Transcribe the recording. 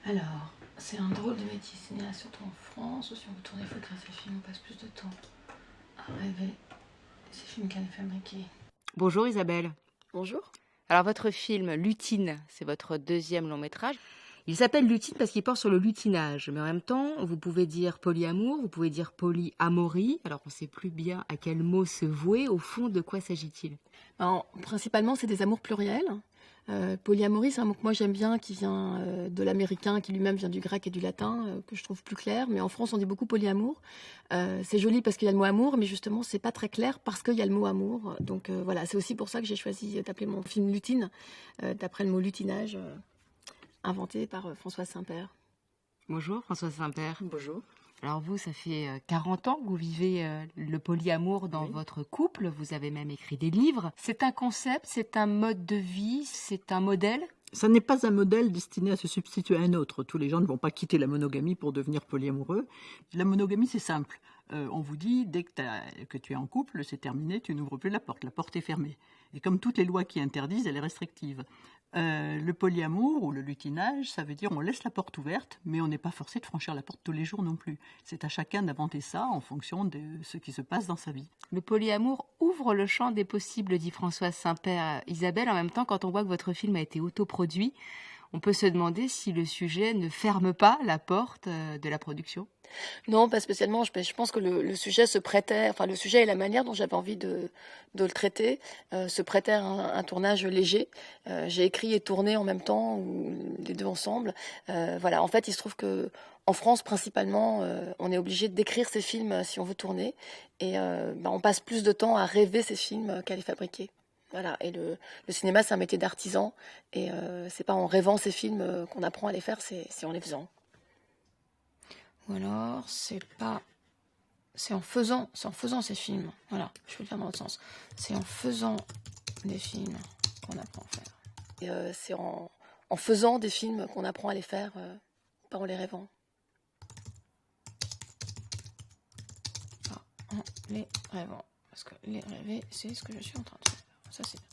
Alors, c'est un drôle de métier cinéaste, surtout en France, où si on veut tourner, il faut écrire ses films, on passe plus de temps à rêver ces films qu'à les fabriquer. Bonjour Isabelle. Bonjour. Alors votre film Lutine, c'est votre deuxième long métrage. Il s'appelle Lutine parce qu'il porte sur le lutinage, mais en même temps, vous pouvez dire polyamour, vous pouvez dire polyamorie, alors on ne sait plus bien à quel mot se vouer. Au fond, de quoi s'agit-il? Alors, principalement, c'est des amours pluriels. Polyamorie, c'est un mot que moi j'aime bien, qui vient de l'américain, qui lui-même vient du grec et du latin, que je trouve plus clair. Mais en France, on dit beaucoup polyamour. C'est joli parce qu'il y a le mot amour, mais justement, c'est pas très clair parce qu'il y a le mot amour. Donc voilà, c'est aussi pour ça que j'ai choisi d'appeler mon film Lutine, d'après le mot lutinage, inventé par Françoise Saint-Père. Bonjour Françoise Saint-Père. Bonjour. Alors vous, ça fait 40 ans que vous vivez le polyamour dans Oui. votre couple, vous avez même écrit des livres. C'est un concept, c'est un mode de vie, c'est un modèle? Ça n'est pas un modèle destiné à se substituer à un autre. Tous les gens ne vont pas quitter la monogamie pour devenir polyamoureux. La monogamie, c'est simple. On vous dit, dès que tu es en couple, c'est terminé, tu n'ouvres plus la porte est fermée. Et comme toutes les lois qui interdisent, elle est restrictive. Le polyamour ou le lutinage, ça veut dire on laisse la porte ouverte, mais on n'est pas forcé de franchir la porte tous les jours non plus. C'est à chacun d'inventer ça en fonction de ce qui se passe dans sa vie. Le polyamour ouvre le champ des possibles, dit Françoise Saint-Père. Isabelle, en même temps, quand on voit que votre film a été autoproduit, on peut se demander si le sujet ne ferme pas la porte de la production. Non, pas spécialement. Je pense que le sujet se prêtait, enfin le sujet et la manière dont j'avais envie de le traiter se prêtaient à un tournage léger. J'ai écrit et tourné en même temps, ou les deux ensemble. Voilà. En fait, il se trouve que en France, principalement, on est obligé d'écrire ses films si on veut tourner, et on passe plus de temps à rêver ces films qu'à les fabriquer. Voilà. Et le cinéma, c'est un métier d'artisan, et c'est pas en rêvant ces films qu'on apprend à les faire, c'est en les faisant. Ou alors, c'est en faisant ces films. Voilà, je vais le faire dans l'autre sens. C'est en faisant des films qu'on apprend à faire. Et c'est en faisant des films qu'on apprend à les faire, pas en les rêvant. Pas en les rêvant. Parce que les rêver, c'est ce que je suis en train de faire. Ça, c'est bien.